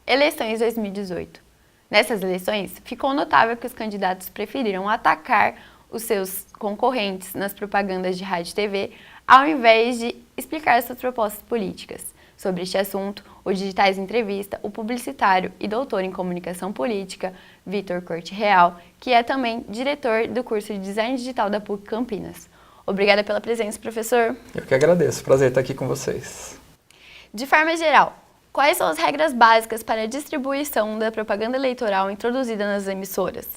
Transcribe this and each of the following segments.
Eleições 2018. Nessas eleições, ficou notável que os candidatos preferiram atacar os seus concorrentes nas propagandas de rádio e TV, ao invés de explicar suas propostas políticas. Sobre este assunto, o Digitais Entrevista o publicitário e doutor em comunicação política, Vitor Corte Real, que é também diretor do curso de Design Digital da PUC Campinas. Obrigada pela presença, professor. Eu que agradeço, prazer estar aqui com vocês. De forma geral, quais são as regras básicas para a distribuição da propaganda eleitoral introduzida nas emissoras?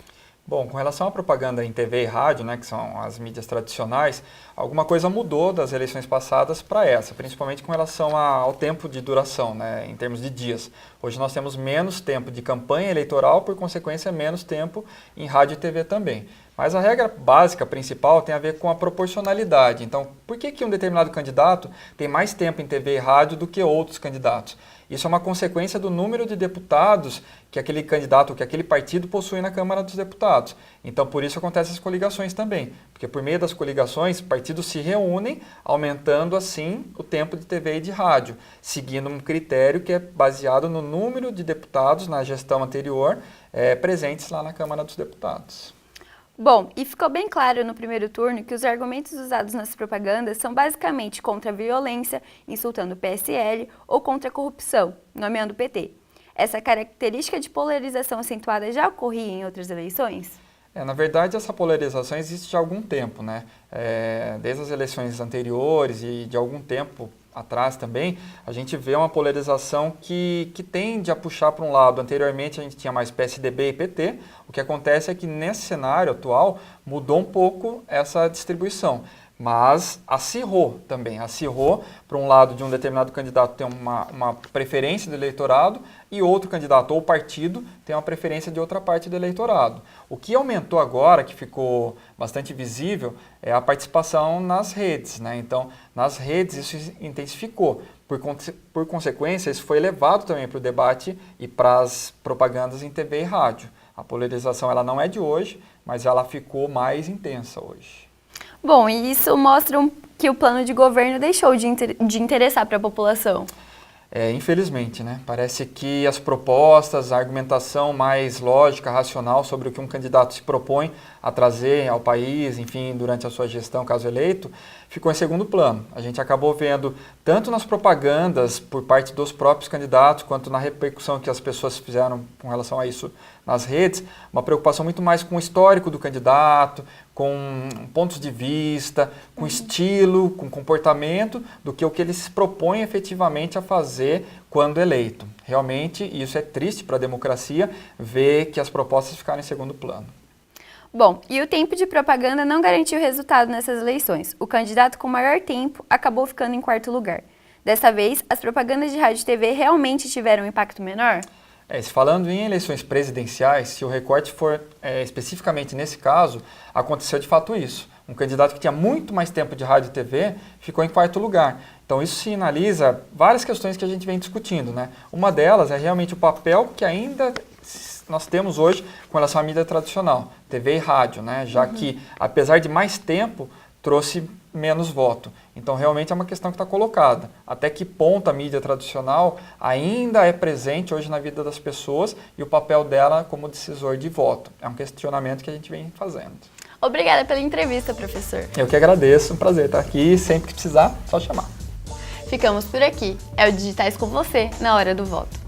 Bom, com relação à propaganda em TV e rádio, que são as mídias tradicionais, alguma coisa mudou das eleições passadas para essa, principalmente com relação ao tempo de duração, em termos de dias. Hoje nós temos menos tempo de campanha eleitoral, por consequência, menos tempo em rádio e TV também. Mas a regra básica, principal, tem a ver com a proporcionalidade. Então, por que um determinado candidato tem mais tempo em TV e rádio do que outros candidatos? Isso é uma consequência do número de deputados que aquele candidato, que aquele partido possui na Câmara dos Deputados. Então, por isso acontecem as coligações também. Porque por meio das coligações, partidos se reúnem, aumentando assim o tempo de TV e de rádio, seguindo um critério que é baseado no número de deputados na gestão anterior presentes lá na Câmara dos Deputados. Bom, e ficou bem claro no primeiro turno que os argumentos usados nas propagandas são basicamente contra a violência, insultando o PSL, ou contra a corrupção, nomeando o PT. Essa característica de polarização acentuada já ocorria em outras eleições? Na verdade, essa polarização existe há algum tempo, desde as eleições anteriores e de algum tempo atrás também, a gente vê uma polarização que tende a puxar para um lado. Anteriormente a gente tinha mais PSDB e PT, o que acontece é que nesse cenário atual mudou um pouco essa distribuição, mas acirrou também, para um lado de um determinado candidato tem uma preferência do eleitorado e outro candidato ou partido tem uma preferência de outra parte do eleitorado. O que aumentou agora, que ficou bastante visível, é a participação nas redes, Então, nas redes isso intensificou. Por consequência, isso foi levado também para o debate e para as propagandas em TV e rádio. A polarização ela não é de hoje, mas ela ficou mais intensa hoje. Bom, e isso mostra que o plano de governo deixou de interessar para a população. Infelizmente, Parece que as propostas, a argumentação mais lógica, racional sobre o que um candidato se propõe a trazer ao país, enfim, durante a sua gestão, caso eleito, ficou em segundo plano. A gente acabou vendo, tanto nas propagandas por parte dos próprios candidatos, quanto na repercussão que as pessoas fizeram com relação a isso nas redes, uma preocupação muito mais com o histórico do candidato, com pontos de vista, com estilo, com comportamento, do que o que ele se propõe efetivamente a fazer quando eleito. Realmente, isso é triste para a democracia, ver que as propostas ficaram em segundo plano. Bom, e o tempo de propaganda não garantiu resultado nessas eleições. O candidato com maior tempo acabou ficando em quarto lugar. Dessa vez, as propagandas de rádio e TV realmente tiveram um impacto menor? Falando em eleições presidenciais, se o recorte for especificamente nesse caso, aconteceu de fato isso. Um candidato que tinha muito mais tempo de rádio e TV ficou em quarto lugar. Então isso sinaliza várias questões que a gente vem discutindo, Uma delas é realmente o papel que ainda nós temos hoje com relação à mídia tradicional, TV e rádio, Já que, apesar de mais tempo, trouxe menos voto. Então, realmente é uma questão que está colocada. Até que ponto a mídia tradicional ainda é presente hoje na vida das pessoas e o papel dela como decisor de voto? É um questionamento que a gente vem fazendo. Obrigada pela entrevista, professor. Eu que agradeço, um prazer estar aqui. Sempre que precisar, só chamar. Ficamos por aqui. É o Digitais com você, na hora do voto.